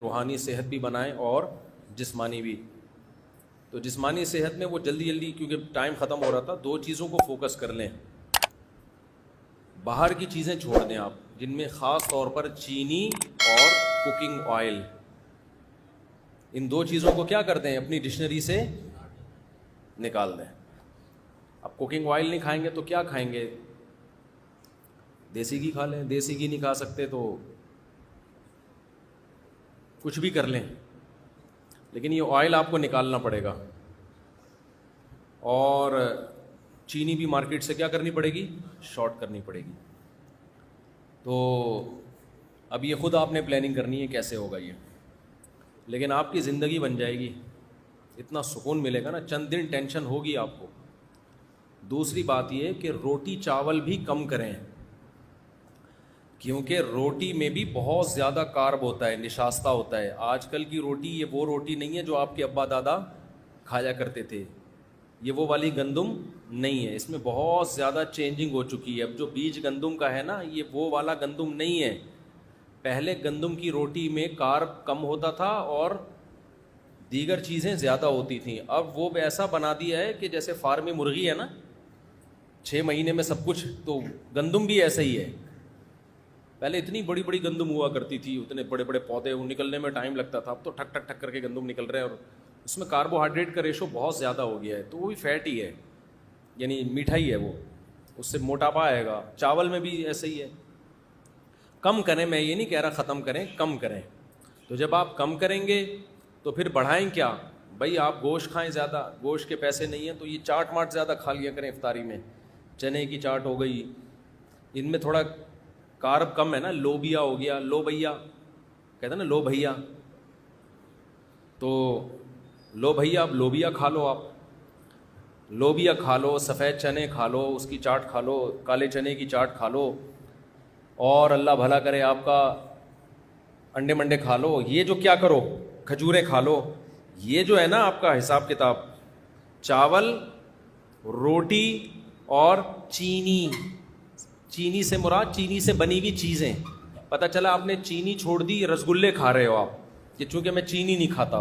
روحانی صحت بھی بنائیں اور جسمانی بھی. تو جسمانی صحت میں وہ جلدی جلدی, کیونکہ ٹائم ختم ہو رہا تھا, 2 چیزوں کو فوکس کر لیں. باہر کی چیزیں چھوڑ دیں آپ, جن میں خاص طور پر چینی اور کوکنگ آئل, ان 2 چیزوں کو کیا کر دیں, اپنی ڈکشنری سے نکال دیں. اب کوکنگ آئل نہیں کھائیں گے تو کیا کھائیں گے؟ دیسی گھی کھا لیں. دیسی گھی نہیں کھا سکتے تو کچھ بھی کر لیں, لیکن یہ آئل آپ کو نکالنا پڑے گا. اور چینی بھی مارکیٹ سے کیا کرنی پڑے گی, شارٹ کرنی پڑے گی. تو اب یہ خود آپ نے پلاننگ کرنی ہے کیسے ہوگا یہ, لیکن آپ کی زندگی بن جائے گی, اتنا سکون ملے گا نا. چند دن ٹینشن ہوگی آپ کو. دوسری بات یہ کہ روٹی چاول بھی کم کریں, کیونکہ روٹی میں بھی بہت زیادہ کارب ہوتا ہے, نشاستہ ہوتا ہے. آج کل کی روٹی یہ وہ روٹی نہیں ہے جو آپ کے ابا دادا کھایا کرتے تھے. یہ وہ والی گندم نہیں ہے, اس میں بہت زیادہ چینجنگ ہو چکی ہے. اب جو بیج گندم کا ہے نا, یہ وہ والا گندم نہیں ہے. پہلے گندم کی روٹی میں کارب کم ہوتا تھا اور دیگر چیزیں زیادہ ہوتی تھیں. اب وہ ایسا بنا دیا ہے کہ جیسے فارمی مرغی ہے نا, 6 مہینے میں سب کچھ, تو گندم بھی ایسا ہی ہے. پہلے اتنی بڑی بڑی گندم ہوا کرتی تھی, اتنے بڑے بڑے پودے, وہ نکلنے میں ٹائم لگتا تھا. اب تو ٹھک ٹھک ٹھک کر کے گندم نکل رہے ہیں, اور اس میں کاربوہائیڈریٹ کا ریشو بہت زیادہ ہو گیا ہے. تو وہ بھی فیٹ ہی ہے, یعنی میٹھا ہی ہے, وہ اس سے موٹاپا آئے گا. چاول میں بھی ایسا ہی ہے. کم کریں, میں یہ نہیں کہہ رہا ختم کریں, کم کریں. تو جب آپ کم کریں گے تو پھر بڑھائیں کیا بھائی, آپ گوشت کھائیں زیادہ, گوشت کے پیسے نہیں ہیں تو یہ چاٹ ماٹ زیادہ کھا لیا کریں افطاری میں. چنے کی چاٹ ہو گئی, ان میں تھوڑا کارب کم ہے نا. لوبیا ہو گیا, لو بھیا کہتے ہیں نا, لو بھیا, تو لو بھیا, اب لوبیا کھا لو, آپ لوبیا کھا لو, سفید چنے کھا لو, اس کی چاٹ کھا لو, کالے چنے کی چاٹ کھا لو, اور اللہ بھلا کرے آپ کا انڈے منڈے کھا لو. یہ جو کیا کرو, کھجوریں کھا لو. یہ جو ہے نا آپ کا حساب کتاب, چاول, روٹی اور چینی. چینی سے مراد چینی سے بنی ہوئی چیزیں. پتہ چلا آپ نے چینی چھوڑ دی, رسگلے کھا رہے ہو آپ, کہ چونکہ میں چینی نہیں کھاتا,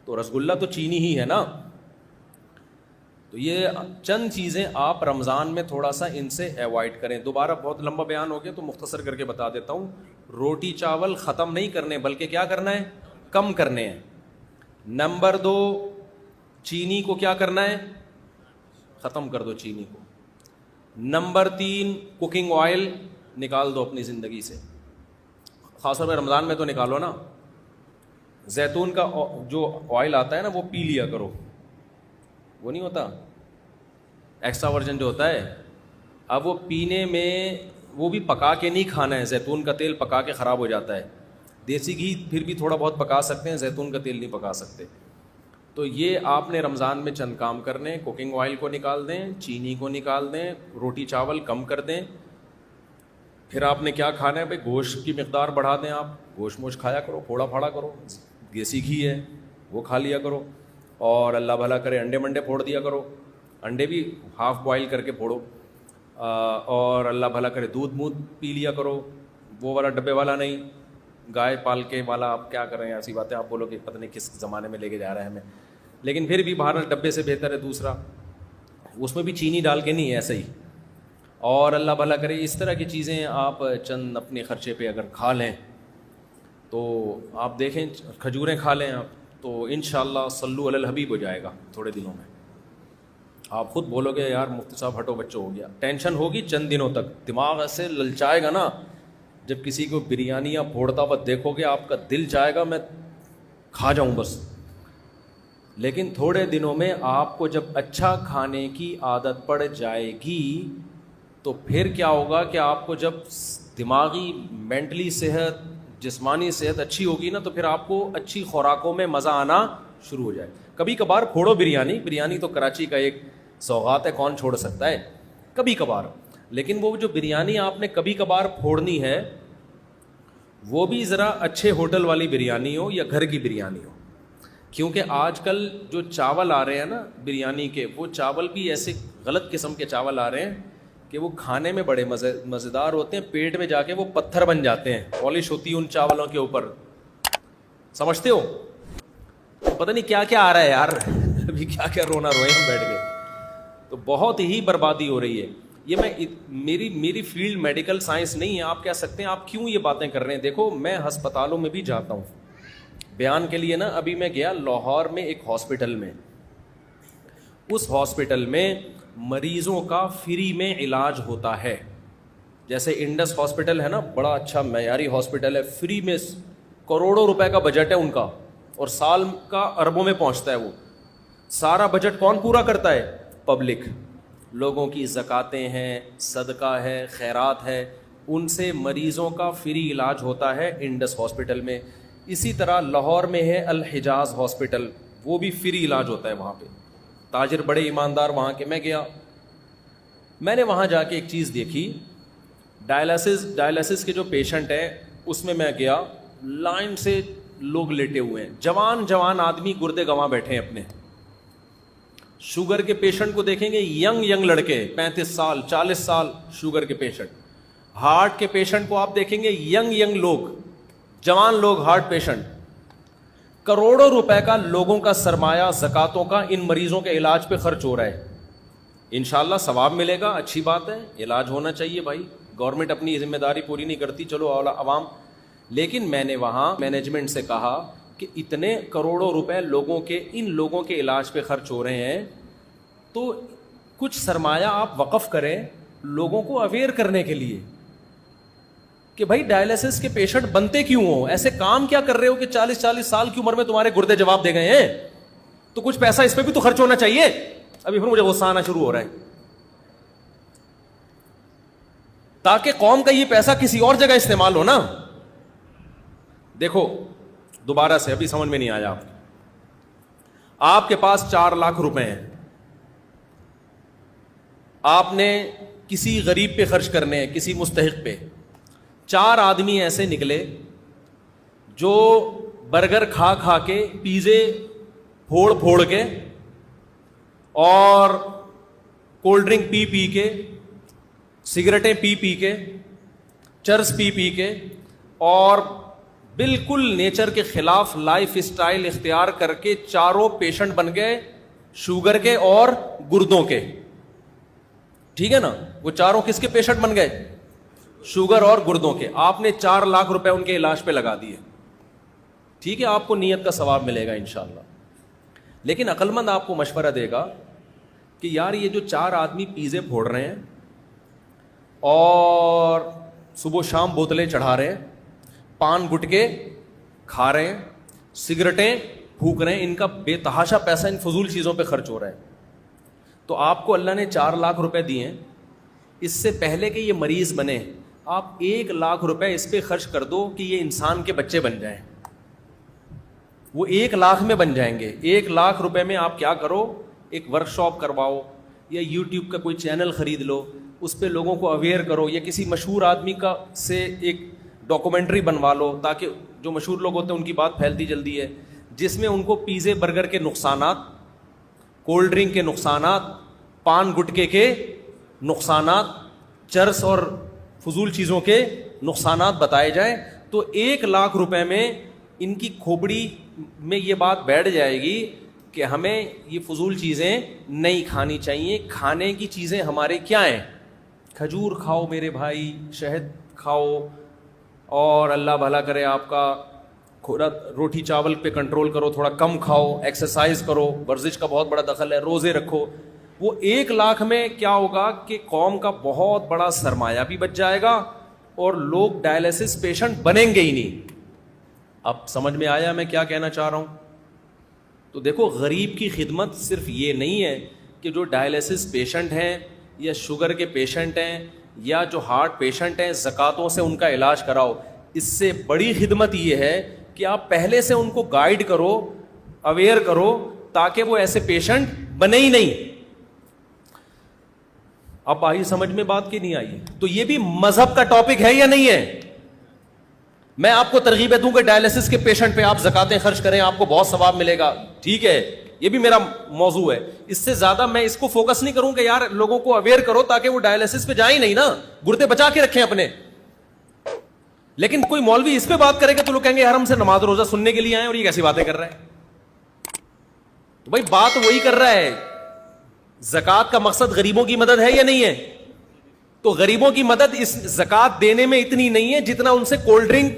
تو رسگلہ تو چینی ہی ہے نا. تو یہ چند چیزیں آپ رمضان میں تھوڑا سا ان سے ایوائڈ کریں. دوبارہ بہت لمبا بیان ہو گیا تو مختصر کر کے بتا دیتا ہوں. روٹی چاول ختم نہیں کرنے, بلکہ کیا کرنا ہے, کم کرنے ہیں. نمبر 2, چینی کو کیا کرنا ہے, ختم کر دو چینی کو. نمبر 3, کوکنگ آئل نکال دو اپنی زندگی سے, خاص طور پہ رمضان میں تو نکالو نا. زیتون کا جو آئل آتا ہے نا, وہ پی لیا کرو. وہ نہیں ہوتا ایکسٹرا ورجن جو ہوتا ہے, اب وہ پینے میں, وہ بھی پکا کے نہیں کھانا ہے. زیتون کا تیل پکا کے خراب ہو جاتا ہے. دیسی گھی پھر بھی تھوڑا بہت پکا سکتے ہیں, زیتون کا تیل نہیں پکا سکتے. تو یہ آپ نے رمضان میں چند کام کرنے, کوکنگ آئل کو نکال دیں, چینی کو نکال دیں, روٹی چاول کم کر دیں. پھر آپ نے کیا کھانا ہے بھائی, گوشت کی مقدار بڑھا دیں. آپ گوشت موش کھایا کرو, پھوڑا پھاڑا کرو, دیسی گھی ہے وہ کھا لیا کرو. اور اللہ بھلا کرے انڈے منڈے پھوڑ دیا کرو, انڈے بھی ہاف بوائل کر کے پھوڑو. اور اللہ بھلا کرے دودھ مودھ پی لیا کرو, وہ والا ڈبے والا نہیں, گائے پال کے والا. آپ کیا کریں, ایسی باتیں آپ بولو کہ پتہ نہیں کس زمانے میں لے کے جا رہے ہیں ہمیں, لیکن پھر بھی باہر ڈبے سے بہتر ہے دوسرا, اس میں بھی چینی ڈال کے نہیں ہے, ایسا ہی. اور اللہ بھلا کرے اس طرح کی چیزیں آپ چند اپنے خرچے پہ اگر کھا لیں تو آپ دیکھیں, کھجوریں کھا لیں آپ, تو انشاءاللہ صلو علی الحبیب ہو جائے گا تھوڑے دنوں میں. آپ خود بولو گے یار مفتی صاحب ہٹو بچوں ہو گیا. ٹینشن ہوگی چند دنوں تک, دماغ ایسے للچائے گا نا. جب کسی کو بریانیاں پھوڑتا ہوا دیکھو گے, آپ کا دل چاہے گا میں کھا جاؤں بس. لیکن تھوڑے دنوں میں آپ کو جب اچھا کھانے کی عادت پڑ جائے گی تو پھر کیا ہوگا کہ آپ کو جب دماغی مینٹلی صحت, جسمانی صحت اچھی ہوگی نا, تو پھر آپ کو اچھی خوراکوں میں مزہ آنا شروع ہو جائے. کبھی کبھار پھوڑو بریانی, بریانی تو کراچی کا ایک سوغات ہے, کون چھوڑ سکتا ہے, کبھی کبھار. لیکن وہ جو بریانی آپ نے کبھی کبھار پھوڑنی ہے, وہ بھی ذرا اچھے ہوٹل والی بریانی ہو یا گھر کی بریانی ہو. کیونکہ آج کل جو چاول آ رہے ہیں نا بریانی کے, وہ چاول بھی ایسے غلط قسم کے چاول آ رہے ہیں کہ وہ کھانے میں بڑے مزیدار ہوتے ہیں, پیٹ میں جا کے وہ پتھر بن جاتے ہیں. پالش ہوتی ہے ان چاولوں کے اوپر, سمجھتے ہو؟ پتہ نہیں کیا کیا آ رہا ہے یار ابھی کیا کیا رونا روئے ہم بیٹھ گئے. تو بہت ہی بربادی ہو رہی ہے. یہ میری فیلڈ میڈیکل سائنس نہیں ہے. آپ کہہ سکتے ہیں آپ کیوں یہ باتیں کر رہے ہیں. دیکھو میں ہسپتالوں میں بھی جاتا ہوں بیان کے لیے نا. ابھی میں گیا لاہور میں ایک ہاسپٹل میں, اس ہاسپٹل میں مریضوں کا فری میں علاج ہوتا ہے. جیسے انڈس ہاسپٹل ہے نا, بڑا اچھا معیاری ہاسپٹل ہے, فری میں کروڑوں روپے کا بجٹ ہے ان کا, اور سال کا اربوں میں پہنچتا ہے. وہ سارا بجٹ کون پورا کرتا ہے؟ پبلک. لوگوں کی زکاتیں ہیں, صدقہ ہے, خیرات ہے, ان سے مریضوں کا فری علاج ہوتا ہے انڈس ہاسپٹل میں. اسی طرح لاہور میں ہے الحجاز ہاسپٹل, وہ بھی فری علاج ہوتا ہے وہاں پہ. تاجر بڑے ایماندار وہاں کے. میں گیا, میں نے وہاں جا کے ایک چیز دیکھی. ڈائلسس کے جو پیشنٹ ہیں اس میں گیا, لائن سے لوگ لیٹے ہوئے ہیں, جوان آدمی گردے گنوا بیٹھے ہیں اپنے. شوگر کے پیشنٹ کو دیکھیں گے, ینگ لڑکے 35 سال 40 سال شوگر کے پیشنٹ. ہارٹ کے پیشنٹ کو آپ دیکھیں گے, ینگ لوگ, جوان لوگ ہارٹ پیشنٹ. کروڑوں روپے کا لوگوں کا سرمایہ زکاتوں کا ان مریضوں کے علاج پہ خرچ ہو رہا ہے. انشاءاللہ ثواب ملے گا, اچھی بات ہے, علاج ہونا چاہیے بھائی. گورنمنٹ اپنی ذمہ داری پوری نہیں کرتی, چلو عوام. لیکن میں نے وہاں مینجمنٹ سے کہا کہ اتنے کروڑوں روپے ان لوگوں کے علاج پہ خرچ ہو رہے ہیں, تو کچھ سرمایہ آپ وقف کریں لوگوں کو اویئر کرنے کے لیے کہ بھائی ڈائلسس کے پیشنٹ بنتے کیوں ہوں, ایسے کام کیا کر رہے ہو کہ 40 سال کی عمر میں تمہارے گردے جواب دے گئے ہیں, تو کچھ پیسہ اس پہ بھی تو خرچ ہونا چاہیے. ابھی پھر مجھے غصہ آنا شروع ہو رہا ہے, تاکہ قوم کا یہ پیسہ کسی اور جگہ استعمال ہو نا. دیکھو دوبارہ سے, ابھی سمجھ میں نہیں آیا. آپ کے پاس 4 لاکھ روپے ہیں, آپ نے کسی غریب پہ خرچ کرنے ہیں, کسی مستحق پہ. 4 آدمی ایسے نکلے جو برگر کھا کے, پیزے پھوڑ کے, اور کولڈ ڈرنک پی کے, سگریٹیں پی کے, چرس پی کے, اور بالکل نیچر کے خلاف لائف اسٹائل اختیار کر کے چاروں پیشنٹ بن گئے شوگر کے اور گردوں کے. ٹھیک ہے نا, وہ چاروں کس کے پیشنٹ بن گئے؟ شوگر اور گردوں کے. آپ نے 4 لاکھ روپے ان کے علاج پہ لگا دیے. ٹھیک ہے, آپ کو نیت کا ثواب ملے گا انشاءاللہ. لیکن عقل مند آپ کو مشورہ دے گا کہ یار یہ جو 4 آدمی پیزے پھوڑ رہے ہیں اور صبح شام بوتلیں چڑھا رہے ہیں, پان گٹکے کھا رہے ہیں, سگریٹیں پھونک رہے ہیں, ان کا بے تحاشا پیسہ ان فضول چیزوں پہ خرچ ہو رہا ہے. تو آپ کو اللہ نے 4 لاکھ روپے دیے, اس سے پہلے کہ یہ مریض بنے آپ 1 لاکھ روپے اس پہ خرچ کر دو کہ یہ انسان کے بچے بن جائیں. وہ 1 لاکھ میں بن جائیں گے. 1 لاکھ روپے میں آپ کیا کرو, ایک ورک شاپ کرواؤ, یا یوٹیوب کا کوئی چینل خرید لو, اس پہ لوگوں کو اویئر کرو, یا کسی مشہور آدمی کا سے ایک ڈاکومنٹری بنوا لو, تاکہ جو مشہور لوگ ہوتے ہیں ان کی بات پھیلتی جلدی ہے, جس میں ان کو پیزے برگر کے نقصانات, کولڈ ڈرنک کے نقصانات, پان گٹکے کے نقصانات, چرس اور فضول چیزوں کے نقصانات بتائے جائیں. تو 1 لاکھ روپے میں ان کی کھوپڑی میں یہ بات بیٹھ جائے گی کہ ہمیں یہ فضول چیزیں نہیں کھانی چاہیے. کھانے کی چیزیں ہمارے کیا ہیں؟ کھجور کھاؤ میرے بھائی, شہد کھاؤ, اور اللہ بھلا کرے آپ کا, روٹی چاول پہ کنٹرول کرو, تھوڑا کم کھاؤ, ایکسرسائز کرو, ورزش کا بہت بڑا دخل ہے, روزے رکھو. وہ 1 لاکھ میں کیا ہوگا کہ قوم کا بہت بڑا سرمایہ بھی بچ جائے گا, اور لوگ ڈائلسس پیشنٹ بنیں گے ہی نہیں. اب سمجھ میں آیا میں کیا کہنا چاہ رہا ہوں؟ تو دیکھو غریب کی خدمت صرف یہ نہیں ہے کہ جو ڈائلسس پیشنٹ ہیں یا شوگر کے پیشنٹ ہیں یا جو ہارٹ پیشنٹ ہیں زکاتوں سے ان کا علاج کراؤ. اس سے بڑی خدمت یہ ہے کہ آپ پہلے سے ان کو گائیڈ کرو, اویئر کرو, تاکہ وہ ایسے پیشنٹ بنے ہی نہیں. اب آئی سمجھ میں بات کی نہیں آئی؟ تو یہ بھی مذہب کا ٹاپک ہے یا نہیں ہے؟ میں آپ کو ترغیب دوں کہ ڈائلسس کے پیشنٹ پہ آپ زکاتیں خرچ کریں, آپ کو بہت ثواب ملے گا. ٹھیک ہے, یہ بھی میرا موضوع ہے. اس سے زیادہ میں اس کو فوکس نہیں کروں کہ یار لوگوں کو اویئر کرو تاکہ وہ ڈائلسس پہ جائیں نہیں نا, گردے بچا کے رکھیں اپنے. لیکن کوئی مولوی اس پہ بات کرے گا تو لوگ کہیں گے یار ہم سے نماز روزہ سننے کے لیے آئے اور یہ کیسی باتیں کر رہا ہے. تو بھائی بات وہی کر رہا ہے. زکوٰۃ کا مقصد غریبوں کی مدد ہے یا نہیں ہے؟ تو غریبوں کی مدد اس زکوٰۃ دینے میں اتنی نہیں ہے جتنا ان سے کولڈ ڈرنک,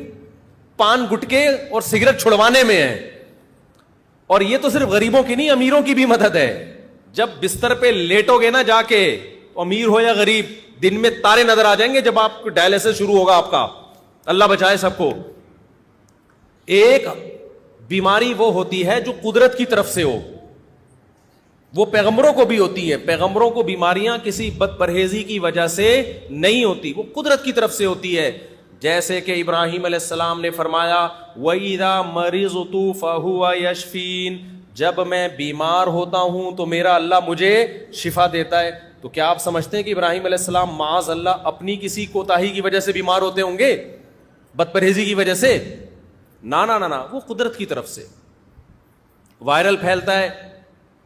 پان گٹکے اور سگریٹ چھڑوانے میں ہے. اور یہ تو صرف غریبوں کی نہیں, امیروں کی بھی مدد ہے. جب بستر پہ لیٹو گے نا جا کے, امیر ہو یا غریب, دن میں تارے نظر آ جائیں گے جب آپ کو ڈائلسس شروع ہوگا آپ کا. اللہ بچائے سب کو. ایک بیماری وہ ہوتی ہے جو قدرت کی طرف سے ہو, وہ پیغمبروں کو بھی ہوتی ہے. پیغمبروں کو بیماریاں کسی بد پرہیزی کی وجہ سے نہیں ہوتی, وہ قدرت کی طرف سے ہوتی ہے. جیسے کہ ابراہیم علیہ السلام نے فرمایا وَإِذَا مَرِضْتُ فَهُوَ يَشْفِينِ, جب میں بیمار ہوتا ہوں تو میرا اللہ مجھے شفا دیتا ہے. تو کیا آپ سمجھتے ہیں کہ ابراہیم علیہ السلام معاذ اللہ اپنی کسی کوتاہی کی وجہ سے بیمار ہوتے ہوں گے, بد پرہیزی کی وجہ سے؟ نا نا نا نا, وہ قدرت کی طرف سے. وائرل پھیلتا ہے,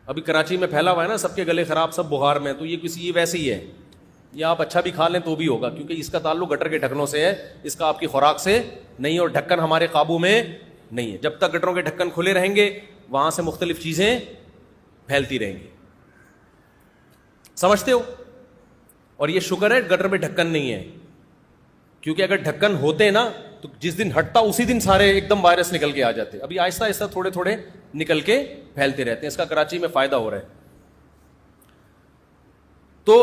ابھی کراچی میں پھیلا ہوا ہے نا, سب کے گلے خراب, سب بخار میں. تو یہ ویسے ہی ہے, یہ آپ اچھا بھی کھا لیں تو بھی ہوگا, کیونکہ اس کا تعلق گٹر کے ڈھکنوں سے ہے, اس کا آپ کی خوراک سے نہیں. اور ڈھکن ہمارے قابو میں نہیں ہے. جب تک گٹروں کے ڈھکن کھلے رہیں گے وہاں سے مختلف چیزیں پھیلتی رہیں گی. سمجھتے ہو؟ اور یہ شکر ہے گٹر میں ڈھکن نہیں ہے, کیونکہ اگر ڈھکن ہوتے نا تو جس دن ہٹتا اسی دن سارے ایک دم وائرس نکل کے آ جاتے. ابھی آہستہ آہستہ تھوڑے تھوڑے نکل کے پھیلتے رہتے ہیں. اس کا کراچی میں فائدہ ہو رہا ہے. تو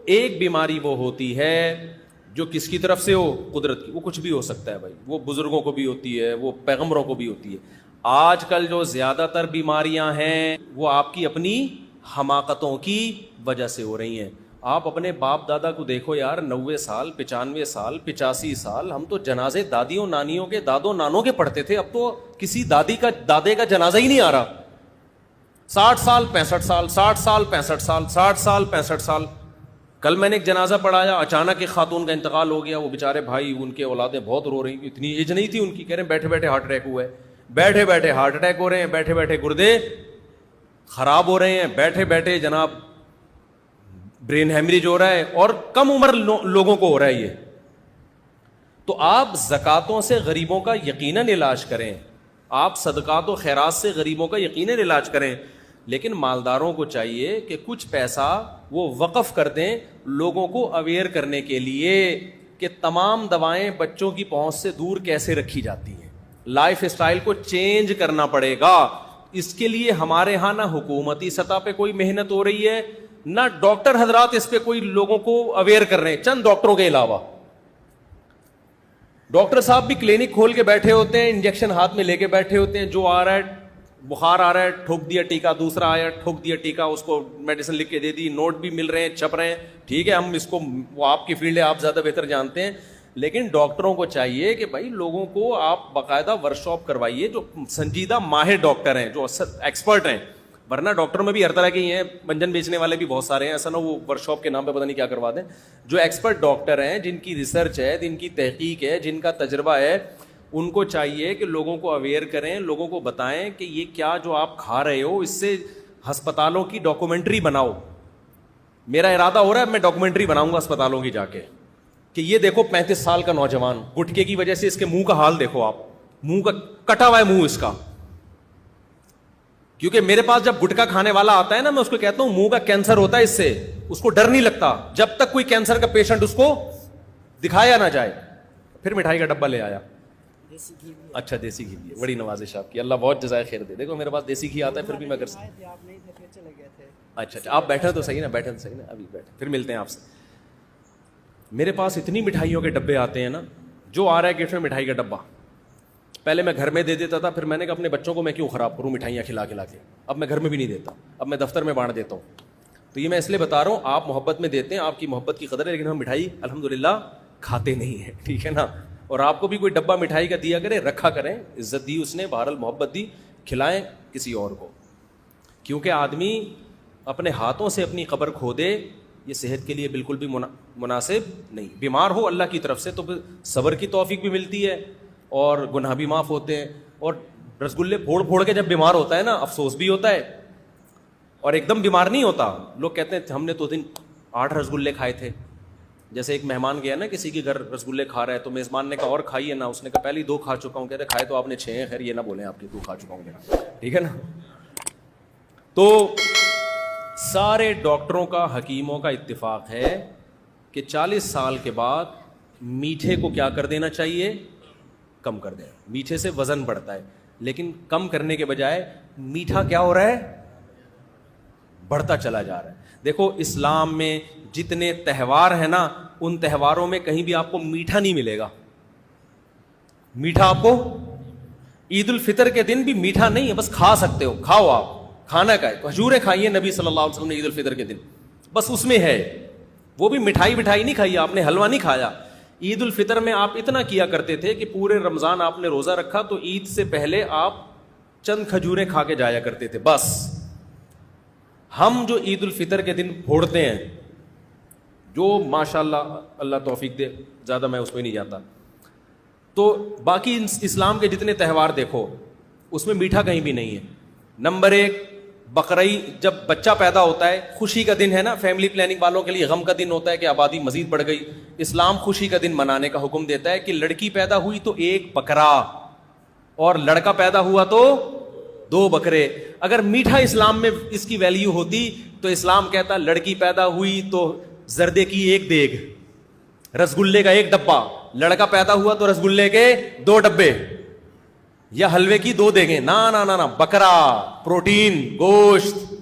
ایک بیماری وہ ہوتی ہے جو کس کی طرف سے ہو, قدرت کی. وہ کچھ بھی ہو سکتا ہے بھائی, وہ بزرگوں کو بھی ہوتی ہے, وہ پیغمبروں کو بھی ہوتی ہے. آج کل جو زیادہ تر بیماریاں ہیں وہ آپ کی اپنی حماقتوں کی وجہ سے ہو رہی ہیں. آپ اپنے باپ دادا کو دیکھو یار, 90 سال 95 سال 85 سال, ہم تو جنازے دادیوں نانیوں کے دادوں نانوں کے پڑھتے تھے. اب تو کسی دادے کا جنازہ ہی نہیں آ رہا. 60 سال 65 سال 60 سال 65 سال 60 سال 65 سال. کل میں نے ایک جنازہ پڑھایا, اچانک ایک خاتون کا انتقال ہو گیا. وہ بیچارے بھائی, ان کے اولادیں بہت رو رہی, اتنی ایج نہیں تھی ان کی. کہہ رہے ہیں بیٹھے بیٹھے ہارٹ اٹیک ہوا ہے, بیٹھے بیٹھے ہارٹ اٹیک ہو رہے ہیں, بیٹھے بیٹھے گردے خراب ہو رہے ہیں, بیٹھے بیٹھے جناب برین ہیمریج ہو رہا ہے, اور کم عمر لوگوں کو ہو رہا ہے یہ. تو آپ زکاتوں سے غریبوں کا یقیناً علاج کریں, آپ صدقات و خیرات سے غریبوں کا یقیناً علاج کریں, لیکن مالداروں کو چاہیے کہ کچھ پیسہ وہ وقف کر دیں لوگوں کو اویئر کرنے کے لیے کہ تمام دوائیں بچوں کی پہنچ سے دور کیسے رکھی جاتی ہیں. لائف اسٹائل کو چینج کرنا پڑے گا. اس کے لیے ہمارے ہاں نہ حکومتی سطح پہ کوئی محنت ہو رہی ہے, نہ ڈاکٹر حضرات اس پہ کوئی لوگوں کو اویئر کر رہے ہیں, چند ڈاکٹروں کے علاوہ. ڈاکٹر صاحب بھی کلینک کھول کے بیٹھے ہوتے ہیں, انجیکشن ہاتھ میں لے کے بیٹھے ہوتے ہیں, جو آ رہا ہے بخار آ رہا ہے ٹھوک دیا ٹیکا, دوسرا آیا ٹھوک دیا ٹیکا, اس کو میڈیسن لکھ کے دے دی, نوٹ بھی مل رہے ہیں, چھپ رہے ہیں. ٹھیک ہے, ہم اس کو, وہ آپ کی فیلڈ ہے, آپ زیادہ بہتر جانتے ہیں, لیکن ڈاکٹروں کو چاہیے کہ بھائی لوگوں کو آپ باقاعدہ ورکشاپ کروائیے, جو سنجیدہ ماہر ڈاکٹر ہیں, جو ایکسپرٹ ہیں. ورنہ ڈاکٹروں میں بھی ہر طرح کے ہی ہیں, منجن بیچنے والے بھی بہت سارے ہیں, ایسا نہ وہ ورکشاپ کے نام پہ پتہ نہیں کیا کروا دیں. جو ایکسپرٹ ڈاکٹر ہیں, جن کی ریسرچ ہے, جن کی تحقیق ہے, جن کا تجربہ ہے, ان کو چاہیے کہ لوگوں کو اویئر کریں, لوگوں کو بتائیں کہ یہ کیا جو آپ کھا رہے ہو اس سے ہسپتالوں کی ڈاکومنٹری بناؤ. میرا ارادہ ہو رہا ہے میں ڈاکومنٹری بناؤں گا اسپتالوں کی جا کے, کہ یہ دیکھو 35 سال کا نوجوان, گٹکے کی وجہ سے اس کے منہ کا حال دیکھو آپ, منہ کا کٹا ہوا ہے منہ اس کا. کیونکہ میرے پاس جب گٹکا کھانے والا آتا ہے نا, میں اس کو کہتا ہوں منہ کا کینسر ہوتا ہے اس سے, اس کو ڈر نہیں لگتا جب تک کوئی کینسر کا پیشنٹ اس کو دکھایا نہ جائے. پھر مٹھائی کا ڈبہ لے آیا. اچھا دیسی گھی بھی ہے, بڑی نوازش آپ کی, اللہ بہت جزائے خیر دے. دیکھو میرے پاس دیسی گھی آتا ہے پھر بھی میں کر سکتا. اچھا آپ بیٹھے تو صحیح نا, بیٹھے تو صحیح نا, ابھی بیٹھے, پھر ملتے ہیں آپ سے. میرے پاس اتنی مٹھائیوں کے ڈبے آتے ہیں نا, جو آ رہا ہے گفٹ میں مٹھائی کا ڈبہ. پہلے میں گھر میں دے دیتا تھا, پھر میں نے کہا اپنے بچوں کو میں کیوں خراب کروں مٹھائیاں کھلا کھلا کے, اب میں گھر میں بھی نہیں دیتا, اب میں دفتر میں بانٹ دیتا ہوں. تو یہ میں اس لیے بتا رہا ہوں, آپ محبت میں دیتے ہیں, آپ کی محبت کی قدر ہے, لیکن ہم مٹھائی الحمدللہ کھاتے نہیں ہیں, ٹھیک ہے نا. اور آپ کو بھی کوئی ڈبہ مٹھائی کا دیا کرے, رکھا کریں, عزت دی اس نے, بہرحال محبت دی, کھلائیں کسی اور کو. کیونکہ آدمی اپنے ہاتھوں سے اپنی قبر کھو دے, یہ صحت کے لیے بالکل بھی مناسب نہیں. بیمار ہو اللہ کی طرف سے تو صبر کی توفیق بھی ملتی ہے, اور گناہ بھی معاف ہوتے ہیں. اور رسگلے پھوڑ پھوڑ کے جب بیمار ہوتا ہے نا, افسوس بھی ہوتا ہے, اور ایک دم بیمار نہیں ہوتا. لوگ کہتے ہیں ہم نے تو دن 8 رسگلے کھائے تھے, جیسے ایک مہمان گیا نا کسی کے گھر رسگلے کھا رہا ہے تو میزبان نے کہا اور کھائیے نا, اس نے کہا پہلے 2 کھا چکا ہوں. کہتے کھائے تو آپ نے 6 ہیں, خیر یہ نہ بولیں آپ کے 2 کھا چکا ہوں, ٹھیک ہے نا. تو سارے ڈاکٹروں کا, حکیموں کا اتفاق ہے کہ 40 سال کے بعد میٹھے کو کیا کر دینا چاہیے, کم کر دینا. میٹھے سے وزن بڑھتا ہے, لیکن کم کرنے کے بجائے میٹھا کیا ہو رہا ہے, بڑھتا چلا جا رہا ہے. دیکھو اسلام میں جتنے تہوار ہیں نا, ان تہواروں میں کہیں بھی آپ کو میٹھا نہیں ملے گا. میٹھا آپ کو عید الفطر کے دن بھی میٹھا نہیں ہے, بس کھا سکتے ہو, کھاؤ آپ, کھانا کا ہے. کھجوریں کھائیے نبی صلی اللہ علیہ وسلم نے عید الفطر کے دن, بس اس میں ہے. وہ بھی مٹھائی نہیں کھائی آپ نے, حلوہ نہیں کھایا. عید الفطر میں آپ اتنا کیا کرتے تھے کہ پورے رمضان آپ نے روزہ رکھا تو عید سے پہلے آپ چند کھجوریں کھا کے جایا کرتے تھے بس. ہم جو عید الفطر کے دن پھوڑتے ہیں, جو ماشاء اللہ اللہ توفیق دے, زیادہ میں اس میں نہیں جاتا, تو باقی اسلام کے جتنے تہوار دیکھو اس میں میٹھا کہیں بھی نہیں ہے. نمبر 1 بقرعید, جب بچہ پیدا ہوتا ہے, خوشی کا دن ہے نا. فیملی پلاننگ والوں کے لیے غم کا دن ہوتا ہے کہ آبادی مزید بڑھ گئی. اسلام خوشی کا دن منانے کا حکم دیتا ہے کہ لڑکی پیدا ہوئی تو 1 بکرا, اور لڑکا پیدا ہوا تو 2 بکرے. اگر میٹھا اسلام میں اس کی ویلیو ہوتی تو اسلام کہتا لڑکی پیدا ہوئی تو زردے کی 1 دیگ, رسگلے کا 1 ڈبہ, لڑکا پیدا ہوا تو رسگلے کے 2 ڈبے, یا حلوے کی 2 دیگیں. نا بکرا, پروٹین, گوشت.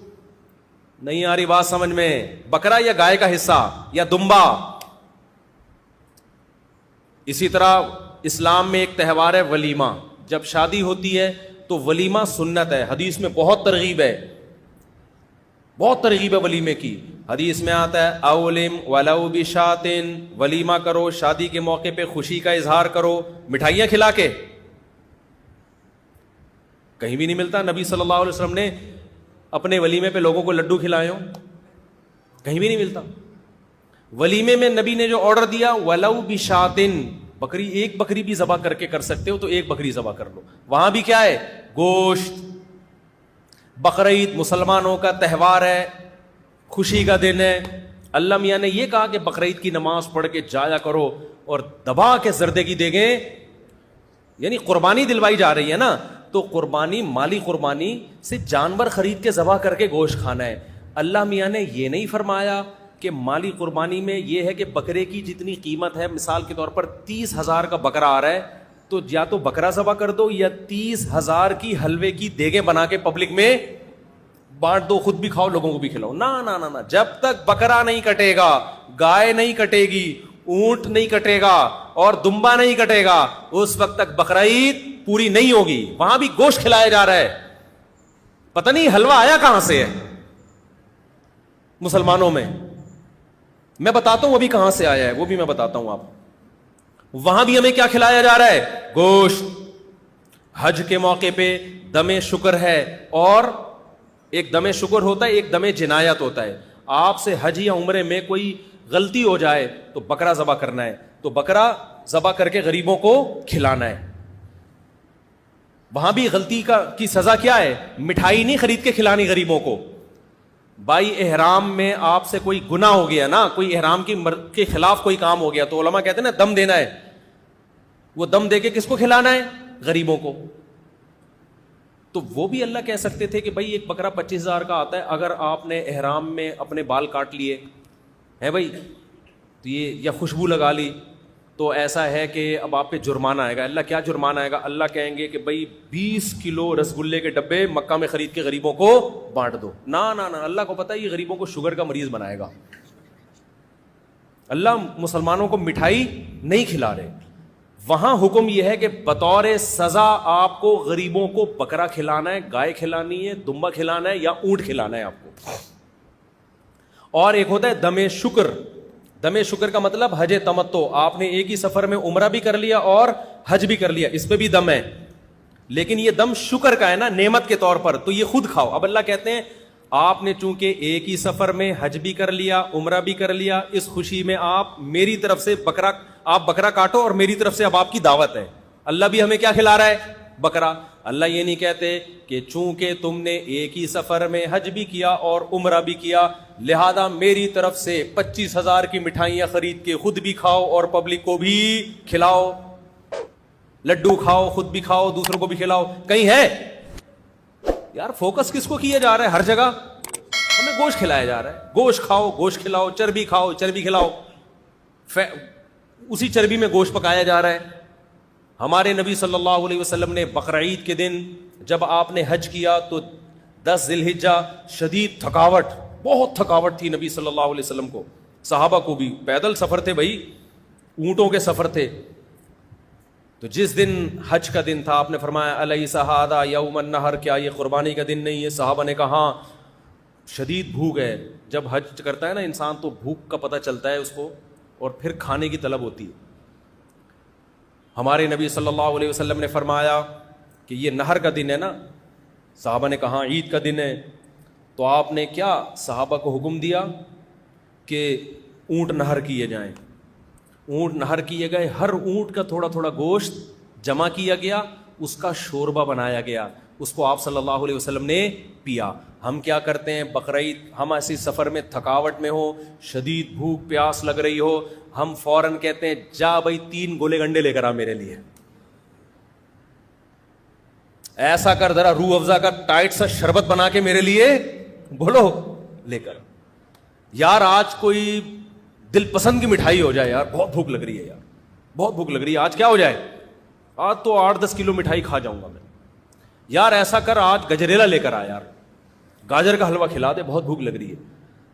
نہیں آ رہی بات سمجھ میں؟ بکرا یا گائے کا حصہ یا دمبا. اسی طرح اسلام میں ایک تہوار ہے ولیمہ. جب شادی ہوتی ہے تو ولیمہ سنت ہے. حدیث میں بہت ترغیب ہے ولیمے کی. حدیث میں آتا ہے اولم ولو بشاتن, ولیمہ کرو, شادی کے موقع پہ خوشی کا اظہار کرو, مٹھائیاں کھلا کے. کہیں بھی نہیں ملتا نبی صلی اللہ علیہ وسلم نے اپنے ولیمے پہ لوگوں کو لڈو کھلائے ہوں, کہیں بھی نہیں ملتا. ولیمے میں نبی نے جو آرڈر دیا ولو بشاتن, بکری, 1 بکری بھی ذبح کر کے کر سکتے ہو تو 1 بکری ذبح کر لو. وہاں بھی کیا ہے, گوشت. بقرعید مسلمانوں کا تہوار ہے, خوشی کا دن ہے. اللہ میاں نے یہ کہا کہ بقرعید کی نماز پڑھ کے جایا کرو اور دبا کے زردے کی دیگیں, یعنی قربانی دلوائی جا رہی ہے نا. تو قربانی, مالی قربانی سے جانور خرید کے ذبح کر کے گوشت کھانا ہے. اللہ میاں نے یہ نہیں فرمایا کہ مالی قربانی میں یہ ہے کہ بکرے کی جتنی قیمت ہے, مثال کے طور پر 30,000 کا بکرا آ رہا ہے تو یا تو بکرا ذبح کر دو یا 30,000 کی حلوے کی دیگیں بنا کے پبلک میں بانٹ دو, خود بھی کھاؤ لوگوں کو بھی کھلاؤ. نا, جب تک بکرا نہیں کٹے گا, گائے نہیں کٹے گی, اونٹ نہیں کٹے گا اور دمبا نہیں کٹے گا, اس وقت تک بقرعید پوری نہیں ہوگی. وہاں بھی گوشت کھلایا جا رہا ہے, پتہ نہیں حلوہ آیا کہاں سے ہے مسلمانوں میں. میں بتاتا ہوں وہ بھی کہاں سے آیا ہے, وہ بھی میں بتاتا ہوں آپ. وہاں بھی ہمیں کیا کھلایا جا رہا ہے, گوشت. حج کے موقع پہ دم شکر ہے, اور ایک دم شکر ہوتا ہے, ایک دم جنایت ہوتا ہے. آپ سے حج یا عمرے میں کوئی غلطی ہو جائے تو بکرا ذبح کرنا ہے, تو بکرا ذبح کر کے غریبوں کو کھلانا ہے. وہاں بھی غلطی کی سزا کیا ہے, مٹھائی نہیں خرید کے کھلانی غریبوں کو. بھائی احرام میں آپ سے کوئی گناہ ہو گیا نا, کوئی احرام کے خلاف کوئی کام ہو گیا, تو علماء کہتے ہیں نا دم دینا ہے. وہ دم دے کے کس کو کھلانا ہے, غریبوں کو. تو وہ بھی اللہ کہہ سکتے تھے کہ بھائی ایک بکرا 25,000 کا آتا ہے, اگر آپ نے احرام میں اپنے بال کاٹ لیے ہے بھائی تو یہ, یا خوشبو لگا لی, تو ایسا ہے کہ اب آپ پہ جرمانہ آئے گا. اللہ کیا جرمانہ آئے گا, اللہ کہیں گے کہ بھائی 20 کلو رسگلے کے ڈبے مکہ میں خرید کے غریبوں کو بانٹ دو. نا, اللہ کو پتہ ہے یہ غریبوں کو شوگر کا مریض بنائے گا. اللہ مسلمانوں کو مٹھائی نہیں کھلا رہے. وہاں حکم یہ ہے کہ بطور سزا آپ کو غریبوں کو بکرا کھلانا ہے, گائے کھلانی ہے, دمبا کھلانا ہے یا اونٹ کھلانا ہے آپ کو. اور ایک ہوتا ہے دم شکر. دم شکر کا مطلب حج تمتع, آپ نے ایک ہی سفر میں عمرہ بھی کر لیا اور حج بھی کر لیا, اس پہ بھی دم ہے, لیکن یہ دم شکر کا ہے نا, نعمت کے طور پر, تو یہ خود کھاؤ. اب اللہ کہتے ہیں آپ نے چونکہ ایک ہی سفر میں حج بھی کر لیا, عمرہ بھی کر لیا, اس خوشی میں آپ میری طرف سے بکرا کاٹو اور میری طرف سے اب آپ کی دعوت ہے. اللہ بھی ہمیں کیا کھلا رہا ہے, بکرا. اللہ یہ نہیں کہتے کہ چونکہ تم نے ایک ہی سفر میں حج بھی کیا اور عمرہ بھی کیا لہذا میری طرف سے 25,000 کی مٹھائیاں خرید کے خود بھی کھاؤ اور پبلک کو بھی کھلاؤ, لڈو کھاؤ, خود بھی کھاؤ, دوسروں کو بھی کھلاؤ. کہیں ہے یار؟ فوکس کس کو کیا جا رہا ہے؟ ہر جگہ ہمیں گوشت کھلایا جا رہا ہے. گوشت کھاؤ, گوشت کھلاؤ, چربی کھاؤ, چربی کھلاؤ, اسی چربی میں گوشت پکایا جا رہا ہے. ہمارے نبی صلی اللہ علیہ وسلم نے بقرعید کے دن جب آپ نے حج کیا تو 10 ذی الحجہ شدید تھکاوٹ, بہت تھکاوٹ تھی نبی صلی اللہ علیہ وسلم کو, صحابہ کو بھی. پیدل سفر تھے بھائی, اونٹوں کے سفر تھے. تو جس دن حج کا دن تھا آپ نے فرمایا الیس ھذا یوم النحر, کیا یہ قربانی کا دن نہیں ہے؟ صحابہ نے کہا ہاں. شدید بھوک ہے, جب حج کرتا ہے نا انسان تو بھوک کا پتہ چلتا ہے اس کو, اور پھر کھانے کی طلب ہوتی ہے. ہمارے نبی صلی اللہ علیہ وسلم نے فرمایا کہ یہ نہر کا دن ہے نا. صحابہ نے کہا عید کا دن ہے. تو آپ نے کیا صحابہ کو حکم دیا کہ اونٹ نہر کیے جائیں. اونٹ نہر کیے گئے, ہر اونٹ کا تھوڑا تھوڑا گوشت جمع کیا گیا, اس کا شوربہ بنایا گیا, اس کو آپ صلی اللہ علیہ وسلم نے پیا. ہم کیا کرتے ہیں بقرعید, ہم ایسی سفر میں تھکاوٹ میں ہو, شدید بھوک پیاس لگ رہی ہو, ہم فوراً کہتے ہیں جا بھائی 3 گولے گنڈے لے کر آ میرے لیے, ایسا کر ذرا روح افزا کا ٹائٹ سا شربت بنا کے میرے لیے بولو لے کر. یار آج کوئی دل پسند کی مٹھائی ہو جائے, یار بہت بھوک لگ رہی ہے, یار بہت بھوک لگ رہی ہے, آج کیا ہو جائے, آج تو 8-10 کلو مٹھائی کھا جاؤں گا میں. یار ایسا کر آج گجریلا لے کر آ, یار گاجر کا حلوہ کھلا دے, بہت بھوک لگ رہی ہے.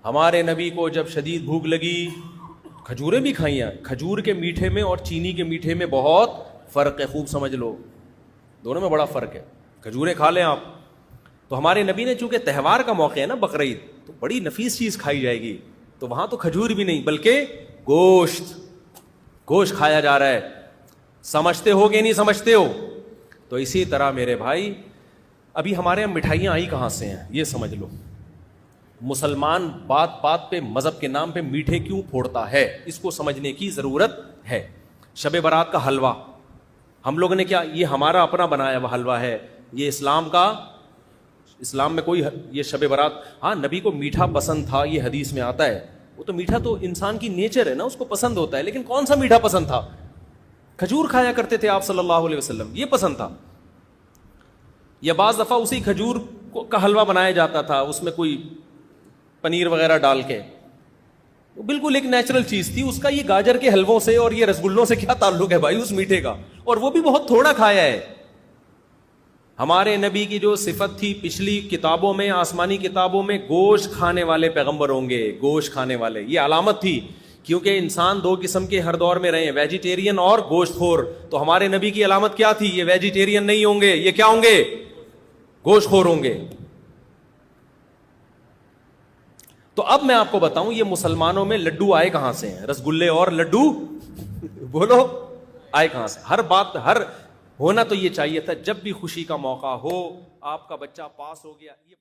ہمارے نبی کو جب شدید بھوک لگی کھجوریں بھی کھائیں. کھجور کے میٹھے میں اور چینی کے میٹھے میں بہت فرق ہے, خوب سمجھ لو, دونوں میں بڑا فرق ہے. کھجوریں کھا لیں آپ. تو ہمارے نبی نے چونکہ تہوار کا موقع ہے نا بقرعید, تو بڑی نفیس چیز کھائی جائے گی, تو وہاں تو کھجور بھی نہیں بلکہ گوشت, گوشت کھایا جا رہا ہے. سمجھتے ہو کہ نہیں سمجھتے ہو؟ تو اسی طرح میرے بھائی ابھی ہمارے یہاں مٹھائیاں آئی کہاں سے ہیں یہ سمجھ لو. مسلمان بات بات پہ مذہب کے نام پہ میٹھے کیوں پھوڑتا ہے, اس کو سمجھنے کی ضرورت ہے. شب برات کا حلوہ ہم لوگوں نے کیا, یہ ہمارا اپنا بنایا ہوا حلوہ ہے, یہ اسلام کا, اسلام میں کوئی یہ شب برات, ہاں نبی کو میٹھا پسند تھا, یہ حدیث میں آتا ہے. وہ تو میٹھا تو انسان کی نیچر ہے نا, اس کو پسند ہوتا ہے, لیکن کون سا میٹھا پسند تھا؟ کھجور کھایا کرتے تھے آپ صلی اللہ علیہ وسلم, یہ پسند تھا. یا بعض دفعہ اسی کھجور کا حلوہ بنایا جاتا تھا, اس میں کوئی پنیر وغیرہ ڈال کے, بالکل ایک نیچرل چیز تھی. اس کا یہ گاجر کے حلووں سے اور یہ رسگلوں سے کیا تعلق ہے بھائی اس میٹھے کا؟ اور وہ بھی بہت تھوڑا کھایا ہے. ہمارے نبی کی جو صفت تھی پچھلی کتابوں میں, آسمانی کتابوں میں, گوشت کھانے والے پیغمبر ہوں گے, گوشت کھانے والے, یہ علامت تھی. کیونکہ انسان 2 قسم کے ہر دور میں رہے ہیں, ویجیٹیرین اور گوشت خور. تو ہمارے نبی کی علامت کیا تھی؟ یہ ویجیٹیرین نہیں ہوں گے, یہ کیا ہوں گے؟ گوشت خور ہوں گے. تو اب میں آپ کو بتاؤں یہ مسلمانوں میں لڈو آئے کہاں سے ہیں, رسگلے اور لڈو بولو آئے کہاں سے؟ ہر بات, ہر ہونا تو یہ چاہیے تھا جب بھی خوشی کا موقع ہو, آپ کا بچہ پاس ہو گیا, یہ